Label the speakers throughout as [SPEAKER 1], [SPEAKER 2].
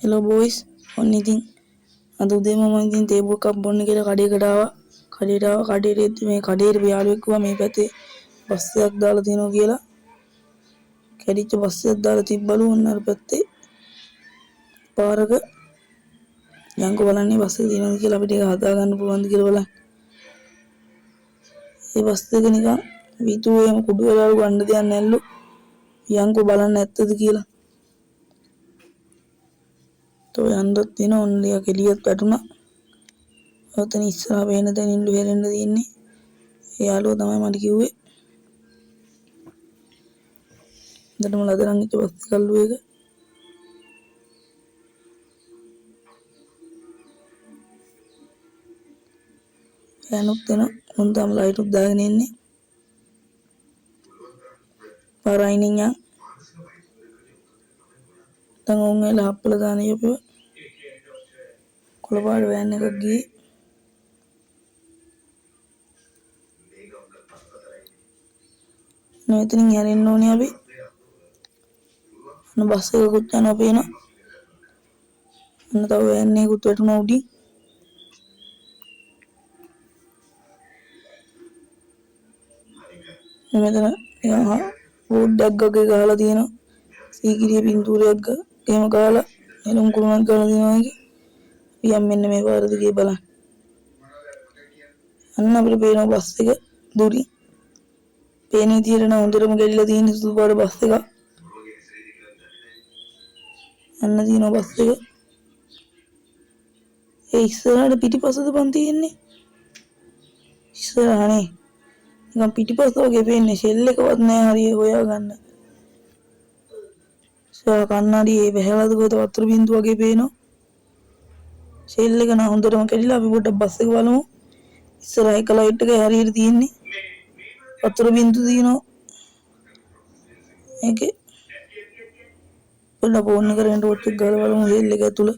[SPEAKER 1] Hello boys, ඔන්න ඉතින් අද උදේම මම ඉතින් තේ බොක්කක් බොන්න කියලා කඩේකට ආවා. කඩේට මේ කඩේට යාළුවෙක් කිව්වා මේ පැත්තේ බස් එකක් දාලා තියෙනවා කියලා. කැඩිච්ච බස් එකක් දාලා තිබ්බලු ඔන්න අර පැත්තේ පාරක යංකෝ බලන්නේ බස් එක තියෙනවද කියලා අපිට ඒක හදා ගන්න පුළුවන්ද කියලා බලන්න. ඒ බස් එක නිකන් විතුවේම කුඩු වෙලාලු ගන්න දෙයක් නැල්ලු. යංකෝ බලන්න ඇත්තද කියලා. තෝ යන්නත් තියෙන ඔන්න ලියා කෙලියක් වැටුණා. ඔතන ඉස්සරහ වෙන තැන ඉල්ලු හැරෙන්න තියෙන්නේ. ඒ යාළුවා තමයි මට කිව්වේ. දැන් මම ලදරන් ඉච්ච බස් කල්ලු එක. යනුත් වෙන උන් තම ලයිට් උත් දාගෙන ඉන්නේ. පාරයිනින් යන්. දැන් උන් එලා හප්පල දාන යපුව. කොළපාට වෑන් එකක් ගියේ. මෙතනින් හැරෙන්න ඕනේ අපි. අන්න බස් එකකුත් යනවා පේනවා. අන්න තව වෑන් එකකුත් වැටුණා උඩින්. මෙතන බෝඩ්ඩක් වගේ ගහලා තියෙනවා. සීගිරිය පින්තූරයක් එහෙම ගහලා එළුම් කුළුණක් ගහලා තියෙනවා වගේ. පියම් මෙන්න මේ පාර දිගේ බලන්න. අන්න අපිට පේනවා බස් එක දුරින්. පේන විදියට නම් හොඳටම ගෙලිලා තියෙන සුදු පාට බස් එක. අන්න තියෙනවා බස් එක. ඒ ඉස්සරහට පිටිපස්සද පන් තියෙන්නේ. ඉස්සරහනේ. නිකන් පිටිපස්ස වගේ පේන්නේ ෂෙල් එකවත් නැහැ හරිය හොයාගන්න. කන්නාඩියේ වැහැලාද කොහෙද වතුර බින්දුව වගේ පේනවා. ෂෙල් එක නම් හොඳටම කැඩිලා අපි පොඩ්ඩක් බස් එක බලමු. ඉස්සරහ එක ලයිට් එක හරියට තියෙන්නේ. වතුර බින්දුව තියෙනවා. ඒකේ පොඩ්ඩක් ඕන් කරගෙන ටෝච් එක ගාලා බලමු ෂෙල් එක ඇතුළ.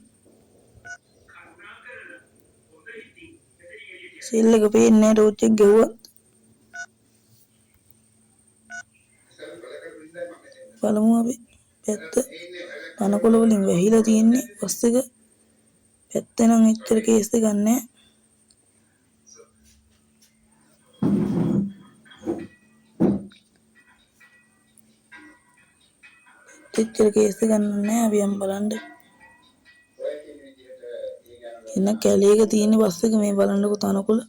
[SPEAKER 1] ෂෙල් එක පේන්නේ නැහැ ටෝච් එක ගැහුවත්. බලමු අපි පැත්ත තනකොළ වලින් වැහිලා තියෙන්නේ බස් එක. පැත්තේ නම් එච්චර කේස් එකක් නැහැ. එච්චර කේස් එකක් නැහැ අපි යම් බලන්න. එන කැලේක තියෙන බස් එක මේ බලන්නකො තනකොළ.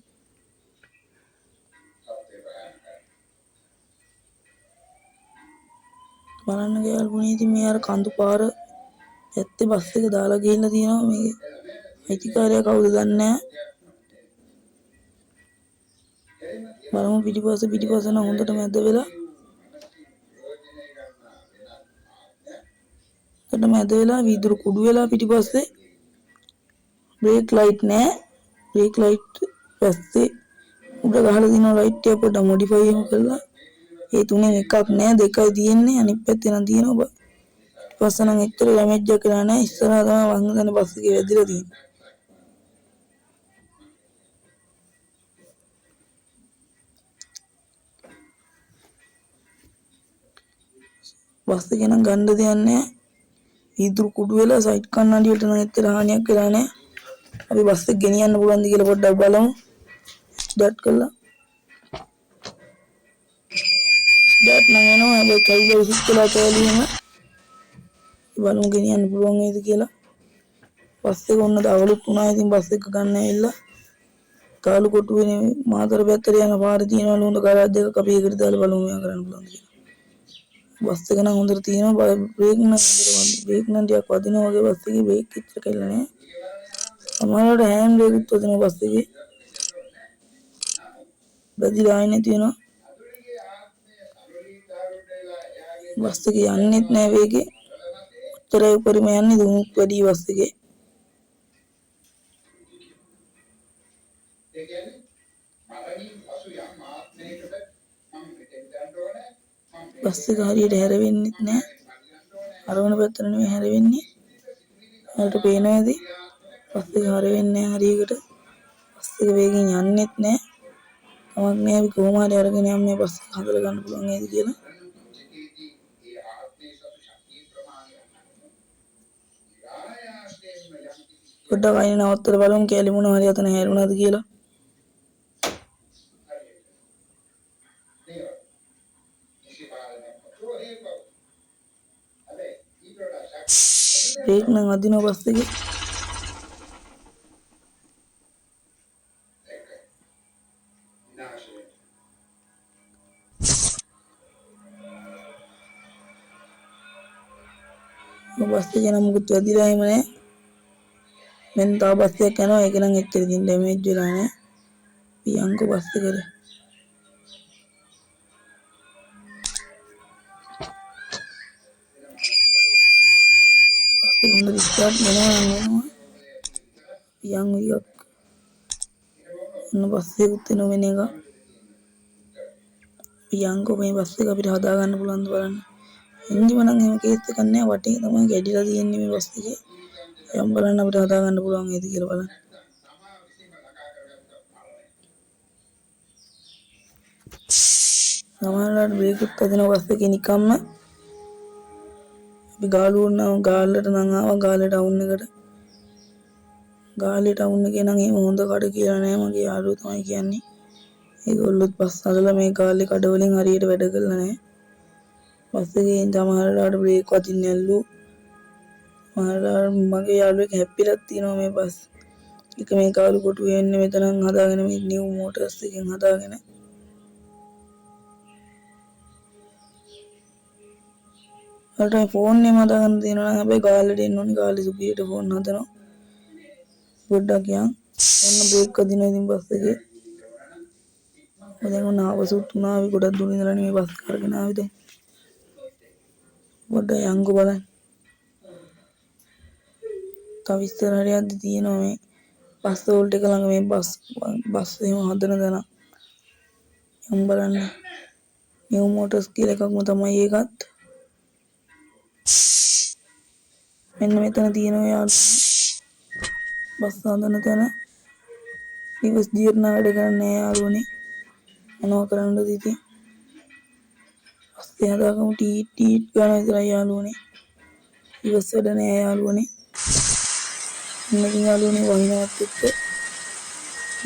[SPEAKER 1] බලන්න ගියාලුනේ ඉතින් මේ අර කඳු පාර ඇත්තේ බස් එක දාලා ගිහිල්ලා තියෙනවා මේ අයිතිකාරයා කවුද දන්නේ නැහැ. බලමු පිටිපස්ස නම් හොඳට මැද වෙලා. හොඳට මැද වෙලා වීදුරු කුඩු වෙලා පිටිපස්සේ බ්‍රේක් ලයිට් නැහැ. බ්‍රේක් ලයිට් පස්සේ උඩ ගහලා තියෙන ලයිට් එක පොඩ්ඩක් මොඩිෆයි එහෙම කරලා ඒ තුනේ එකක් නැහැ දෙකයි තියෙන්නේ අනිත් පැත්තේ නම් තියෙනවා. පස්ස නම් එච්චර ඩැමේජ් එක කරලා නැහැ. ඉස්සරහා තමයි වංග ගන්න බස් එකේ වැදිලා තියෙන්නේ. බස් එකේ නම් ගන්න දෙයක් නැහැ. වීදුරු කුඩු වෙලා සයිඩ් කන්නඩි වලට නම් එච්චර හානියක් වෙලා නැහැ. අපි බස් එක ගෙනියන්න පුළුවන්ද කියලා පොඩ්ඩක් බලමු. ස්ටාර්ට් කළා. ස්ටාර්ට් නම් වෙනවා හැබැයි කයිල විසික් කළා කෑලියම. බලමු ගෙනියන්න පුළුවන් වේද කියලා. බස් එක ඔන්න දවලුත් වුණා. ඉතින් බස් එක ගන්න ඇවිල්ලා කාලු කොටුවේ මාතර පැත්තට යන පාරේ තියෙනවලු හොඳ ගරාජ් දෙකක් අපි ඒකට දාලා බලමු මෙයා කරන්න පුළුවන්ද කියලා. බස් එක නම් හොඳට තියෙනවා. බ්‍රේක් නම් ටිකක් වදිනවා වගේ බස් එකේ බ්‍රේක් කිච්චර කෙල්ල නැහැ. සමහරවිට හෑන්ඩ් බ්‍රේකුත් වදිනවා බස් එකේ. බැදිලා ආයේ නැති වෙනවා. බස් එක යන්නෙත් නැහැ වේගේ. උත්තරේ උඩරිම යන්නේ දුමුක් වැඩි බස් එකේ. බස් එක හරියට හැරෙන්නෙත් නැහැ. අරවන පැත්තට නෙමෙයි හැරෙන්නේ. හරියට පේනවාද? බස් එක හැරෙන්නේ නැහැ හරියකට. බස් එක වේගෙන් යන්නෙත් නැහැ. කමක් නැහැ අපි කොහොම හරි අරගෙන යමු මේ බස් එක හදලා ගන්න පුළුවන් නේද කියලා. පොඩ්ඩක් අයින නවත්තලා බලමු කැලි මොන හරි අතන හැරුණාද කියලා. බ්‍රේක් නම් අදිනවා බස් එකේ. බස් එකේ නම් මුකුත් වැදිලා එහෙම නැහැ. මෙන්න තව බස් එකක් යනවා. ඒක නම් එච්චර දින් ඩැමේජ් වෙලා නැහැ. පියංකෝ බස් එකට. බස් එක හොඳ රිස්ටාර්ට් වෙනවා. පියං වියක්. බස් එකකුත් එනවා වෙන එක. පියංකෝ මේ බස් එක අපිට හදා ගන්න පුළුවන්ද බලන්න. එන්ජිම නම් එහෙම කේස් එකක් නැහැ. වටේ තමයි ගැඩිලා තියෙන්නේ මේ බස් එකේ. යම් බලන්න අපිට හදා ගන්න පුළුවන් වේද කියලා බලන්න. සමහරවිට බ්‍රේක් එක අදින බස් එකේ නිකම්ම අපි ගාලු වුණා ගාල්ලට නම් ආවා ගාල්ලට අවුන් එකට. ගාල්ලට අවුන් එකේ නම් එහෙම හොඳ කඩ කියලා නෑ මගේ යාළුවෝ තමයි කියන්නේ. ඒගොල්ලොත් බස් අදලා මේ ගාල්ලේ කඩ වලින් හරියට වැඩ කළා නෑ. බස් එකේ සමහරවිට බ්‍රේක් වදින්න නැල්ලු. මගේ යාළුවෙක් හැප්පිලක් තියෙනවා මේ බස්. එක මේ කාලු කොටු වෙන්නේ මෙතනන් හදාගෙන මේ නිව් මෝටර්ස් එකෙන් හදාගෙන. අරට ෆෝන් එක හදාගන්න තියෙනවා නම් හැබැයි ගාල්ලට එන්න ඕනේ. ගාල්ලේ සුපිරියට ෆෝන් හදනවා. පොඩ්ඩක් යන්. ඔන්න බ්‍රේක් අදිනවා ඉතින් බස් එකේ. දැන් ඔන්න ආවසුත් උනා. අපි ගොඩක් දුර ඉඳලා මේ බස් කරගෙන ආවේ දැන්. පොඩ්ඩක් යන්කෝ බලන්න. තව ඉස්සර හරියක්ද තියෙනවා මේ බස් හෝල්ට් එක ළඟ මේ බස් එහෙම හදන දන. යම් බලන්න. නිව් මෝටර්ස් කියලා එකක්ම තමයි ඒකත්. මෙන්න මෙතන තියෙනවා යාළුවෝ. බස් හදන තැන. ඉවස් ජීර්ණ වැඩ කරන්නේ යාළුවනේ. මොනවා කරන්නද ඉතින්. බස් එක හදාගමු ටීට් ගන්න විතරයි යාළුවනේ. ඉවස් වැඩ නෑ යාළුවනේ. මෙන්න යාළුවනේ වහිනවත් එක්ක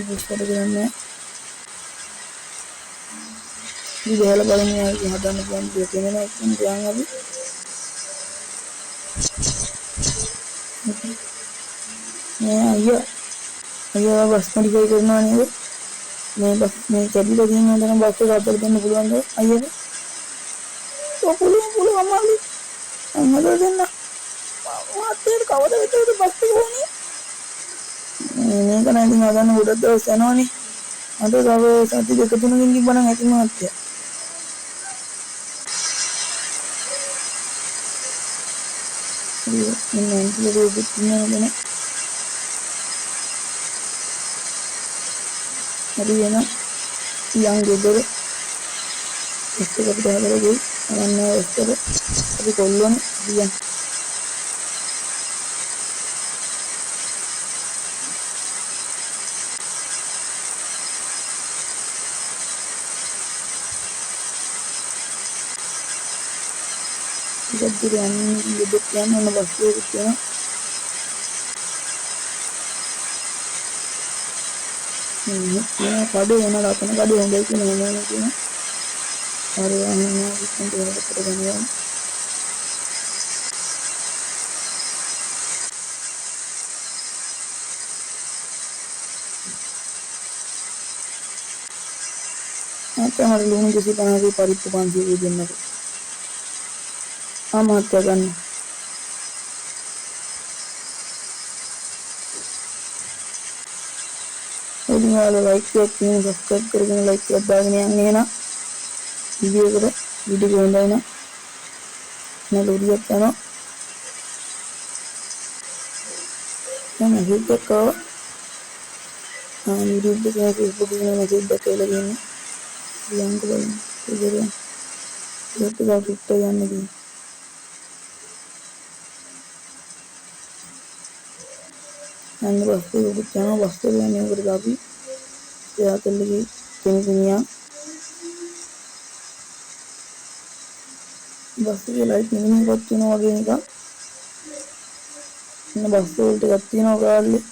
[SPEAKER 1] ඉවස් වැඩ කරන්නේ. ඉතින් බහලා බලමු යාළුවෝ හදන්න පුළුවන් කියලා කියනවා ඉතින් දැන් අපි අයියා බස් මොඩිෆයි කරනවා නේද? මේ බස් මේ කැඩිලා තියෙන දන බස් එක අතට දෙන්න පුළුවන්ද අයියාට? පුළුවන් අමාරු. අම්මලා දෙන්න. මාතේ කවද විතරද බස් එක ඕනේ? මේක නම් ඉතින් හදන්න ගොඩක් දවස් යනවනේ. අද තව සති දෙක තුනකින් තිබ්බනම් ඇති මාත්‍ය. මෙන්න ඇන්ටිලෝ රෝබොට් ඉන්නවනේ. හරි වෙන යන් ගෙදර එක්ක අපිට හදලා ගිහින් අරන් ඇස්තර අපි කොල්ලෝනේ දියන්. ඉතින් යන්නේ ගෙදර යන බස් එකක් තියෙනවා. මේ කඩේ යන රතන කඩේ හොඳයි කියලා නෝනා කියනවා. හරි අහනවා ඉතින් ඒක කරගෙන යන්න. අපේ හරි ලුණු 250 පරිප්පු 500 දෙන්නක. ආමත් ගන්න. ඉතින් ඔයාලා ලයික් එකක් තියෙන සබ්ස්ක්‍රයිබ් කරගෙන ලයික් එකක් දාගෙන යන්න එහෙනම් වීඩියෝ එකට වීඩියෝ හොඳයි නම් නලුරියක් යනවා දැන් මෙහෙත් එක්ක YouTube එකේ Facebook එකේ මෙසේජ් එකක් කියලා දෙන්නේ ලියන්ක බලන්න ඉතින් ඒකට දාපුත් යන්න දෙන්න අන්න බස් එක උඩට යනවා බස් එක යන්නේ උඩට අපි එයාතල්ලේ කෙනෙකුනියා බස් එකේ ලයිට් නිවනපත් වෙනවා වගේ නිකන් ඉන්න බස් වල ටිකක් තියෙනවා කාලේ.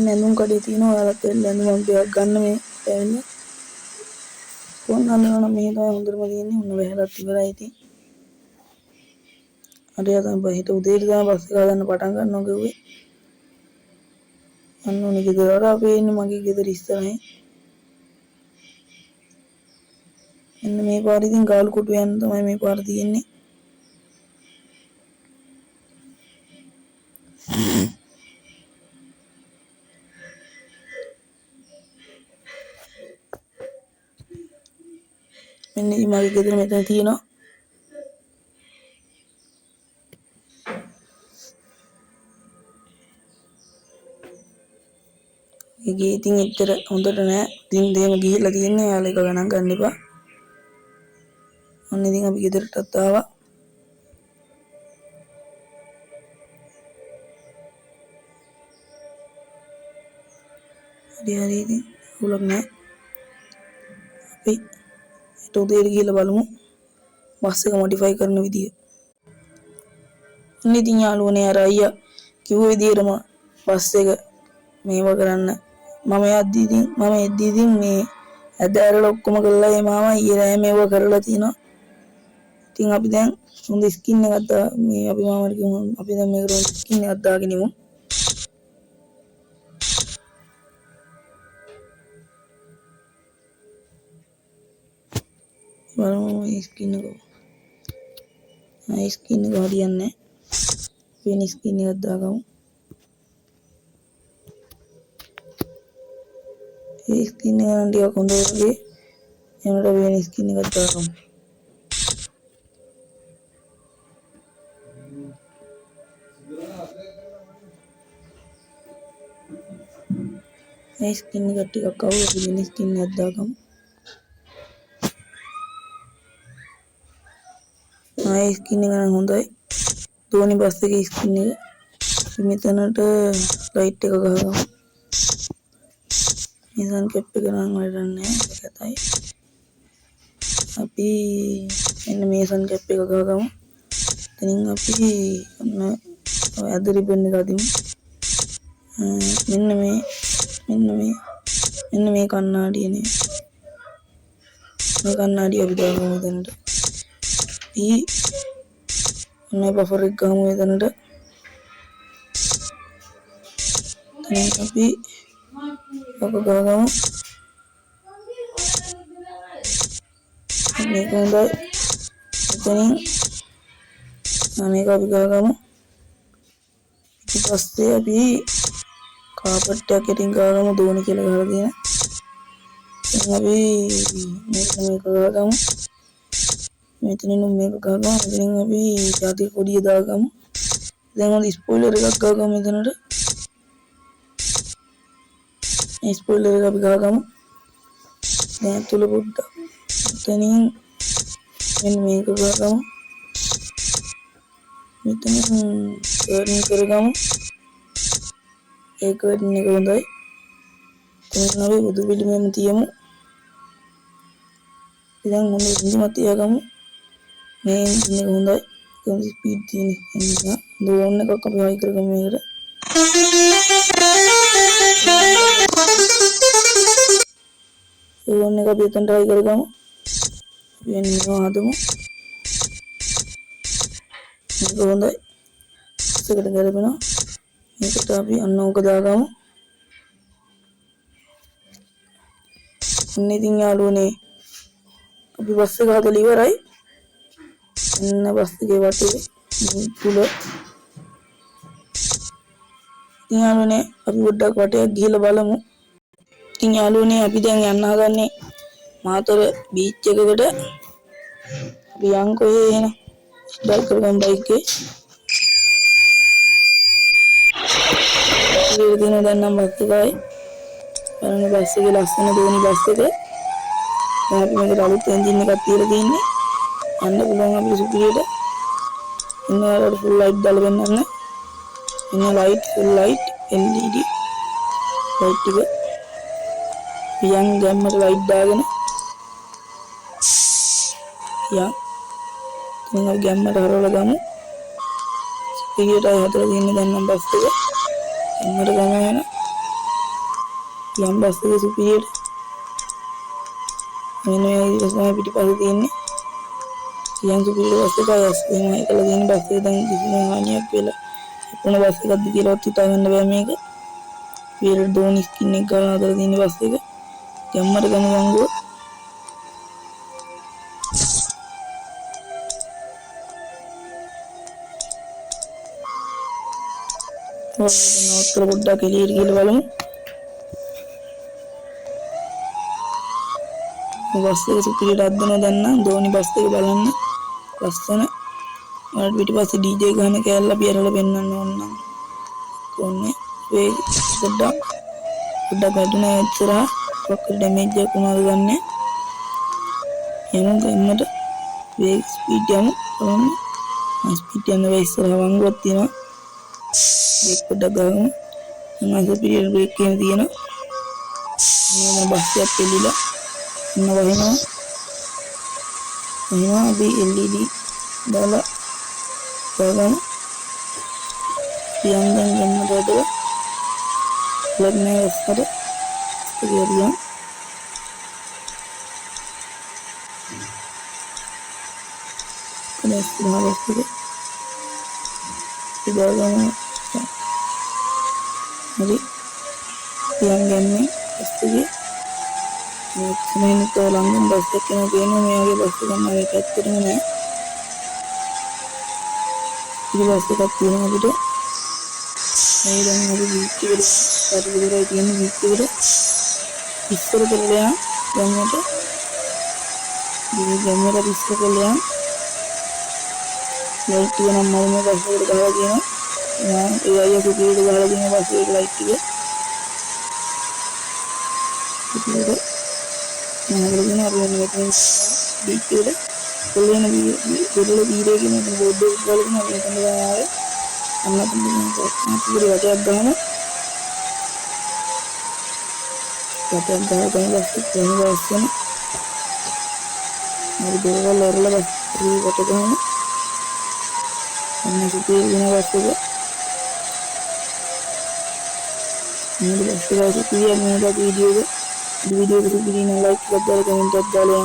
[SPEAKER 1] නැඳුම් කඩේ තියෙනවා ඔයාලත් නැඳුම් ටිකක් ගන්න මේ ඇවිල්ලා. ෆෝන් ගන්නවා නම් මේ තමයි හොඳටම තියෙන්නේ. ඔන්න වැහලත් ඉවරයි ඉතින්. අර යතන හිත උදේට තමයි බස් එක ගන්න පටන් ගන්නවා කිව්වේ. අන්න ඕනේ ගෙදර වල අපි ඉන්නේ මගේ ගෙදර ඉස්සරහින්. එන්න මේ පාරේ ඉතින් ගාලු කොටු යන්න තමයි මේ පාර තියෙන්නේ. මෙන්න මගේ ගෙදර මෙතන තියෙනවා. ඒකේ ඉතින් එච්චර හොඳට නෑ. ඉතින් දෙම ගිහිල්ලා තියෙන්නේ. යාළ එක ගණන් ගන්න එපා. ඔන්න ඉතින් අපි ගෙදරටත් ආවා. හරි ඉතින් හුලක් නෑ. අපි ඊට උදේට ගිහිල්ලා බලමු බස් එක මොඩිෆයි කරන විදිය. ඔන්න ඉතින් යාළුවනේ අර අයියා කිව්ව විදියටම බස් එක මේව කරන්න මම එද්දි ඉතින් මේ ඇද ඇරලා ඔක්කොම කරලා මේ මාමා ඊරෑ මේව කරලා තිනවා. ඉතින් අපි දැන් හොඳ ස්කින් එකක් මේ අපි මාමාට කිව්වම අපි දැන් මේකට හොඳ ස්කින් එකක් දාගෙන ඉමු. බලමු ස්කින් එක. ස්කින් එක හරියන්නේ නැහැ. වෙන ස්කින් එකක් දාගමු. ඒ ස්කින් එක නම් ටිකක් හොඳ වගේ. එනට වෙන ස්කින් එකක් දාගමු. මේ ස්කින් එක ටිකක් අවුල් අපි වෙන ස්කින් එකක් දාගමු. ස්කින් එක නම් හොඳයි. ධෝනි බස් එකේ ස්කින් එක. මෙතනට ලයිට් එක ගහගමු. මේසන් කැප් එක නම් වැඩක් නැහැ. ඒකයි. අපි මෙන්න මේසන් කැප් එක ගහගමු. එතනින් අපි ඇද රිබන් එක අදිමු. මෙන්න මේ කණ්ණාඩිය නේ. මේ කණ්ණාඩිය අපි දාගමු එතනට. ඔන්න බෆර් එක ගමු එතනට. දැන් අපි ඔක ගහගමු. මේක හොඳයි. එතනින් මේක අපි ගහගමු. ඊට පස්සේ අපි කාපට් එකක් යටින් ගහගමු දෝනි කියලා ගහලා තියෙන. දැන් අපි මේක ගහගමු. මෙතනින් මේක ගහගමු. එතනින් අපි ජාතික කොඩිය දාගමු. දැන් හොඳ ස්පොයිලර් එකක් ගහගමු මෙතනට. මේ ස්පොයිලර් එක අපි ගහගමු. දැන් තුල පොඩ්ඩක් එතනින් මෙන්න මේක ගහගමු. මෙතන කර්න් කරගමු. ඒ කර්න් එක හොඳයි. දැන් අපි බුදු පිළිමෙම තියමු. දැන් හොඳ ඉන්දිමත් තියාගමු. මේ ඉන්ජින් එක හොඳයි. ඒක ස්පීඩ් තියෙන නිසා ඩ්‍රෝන් එකක් අපි හයි කරගමු මේකට. ඩ්‍රෝන් එක අපි එතනට හයි කරගමු. අපි එන්නේ හදමු. මේක හොඳයි. ඒකට ගැලපෙනවා. මේකට අපි අන්න ඕක දාගමු. ඔන්න ඉතින් යාළුවනේ අපි බස් එක හදලා ඉවරයි. එන්න බස් එකේ වටේ තුල ඉතින් යාළුවනේ අපි පොඩ්ඩක් වටයක් ගිහලා බලමු. ඉතින් යාළුවනේ අපි දැන් යන්න හදන්නේ මාතර බීච් එකකට. අපි යන්කෝ එහෙනම් ස්ටාර්ට් කරගමු බයික් එකේ. ඉතින් දැන් නම් බස් එකයි. බලන්න බස් එකේ ලස්සන දෝනි බස් එකේ. දැන් අපි මේකට අලුත් එන්ජින් එකක් තියලා තියෙන්නේ. යන්න පුළුවන් අපිට සුපිරියට. ඉන්න වලට ෆුල් ලයිට් දාලා වෙන්නන්න. ඉන්න light full light LED. Light එක පියන් ගැම්මට ලයිට් දාගෙන යන් අපි ගැම්මට හරවලා ගමු. ස්පීඩට හදලා තියෙන දැන් නම් බස් එක ගැම්මට ගමන යම් බස් එක ස්පීඩට මෙන්න මේ විදිහට තමයි පිටිපස්සේ තියෙන්නේ. යම් ස්පීඩට බස් එක ආයස් එහෙම එකලා තියෙන බස් එක දැන් කිසිම හානියක් වෙලා අපුණ බස් එකක්ද කියලාවත් හිතා ගන්න බෑ මේක. පියර දෝනි ස්කින් එක ගාලා හදලා තියෙන බස් එක ගැම්මට ගමු වංගුව. නෝත්තර පොඩ්ඩක් එළියට ගිහලා බලමු. බස් එක සුපිරියට අද්දනවා දැන් නම් දෝනි බස් එක බලන්න ලස්සන. ඔයාලට පිටිපස්සේ DJ ගහන කෑල්ල අපි අරලා පෙන්නන්න ඕන නම් කොන්නේ වේ පොඩ්ඩක් වැඩුණා ඉස්සරහා ඔක්කොම ඩැමේජ් එකක් උනාද ගන්න. යමු ගන්නට වේ ස්පීඩ් යමු බලන්න. ස්පීඩ් යන වේ ඉස්සරහා වංගුවක් තියෙනවා. බ්‍රේක් පොඩ්ඩක් ගහමු. අනන්ත පිරියල් බ්‍රේක් එකේ තියෙනවා. මේ බස් එකක් එල්ලිලා ඉන්න වහිනවා. එහෙනම් අපි LED දාලා බලමු. පියන් දැන් ගන්නට හදලා ප්ලග් නැහැ ඉස්සර ඉතිරියම් කොනස් දාලා ඉතිරියම් හරි පියන් ගන්නේ ඉස්සරේ මේක ලංගම් බස් එකක් යනවා කියනවා. මෙයාගේ බස් එක ගන්න එක ඇත්තටම නෑ. ඉතින් බස් එකක් තියෙනවා අපිට. මේ දැන් අපි බීච් එකට පරිවිතරයි තියෙන බීච් එකට ඉස්සර කරලා යන්නට. මේ ගැමර ඉස්සර කරලා ලයිට් එක නම් මම මේ බස් එකට ගහලා තියෙනවා. ඒ අයියා සුපිරියට ගහලා තියෙන බස් එකේ ලයිට් එක. ඉතින් නෑගලගෙන අපි මෙතන බීච් එකට කොල්ලේන බීරේ කියන එක බෝඩ් එක ගලගෙන අපි එතන ආවේ. අන්න තමයි වටයක් ගහන බස් එක වෙන බස් එක හරි දේවල් වල බස් වට ගහන අන්න සුපිරි වෙන බස් එක මේ බස් එක සුපිරියක් නේද වීඩියෝ එක. वीडियो को भी लाइक कर दो, कमेंट कर दो,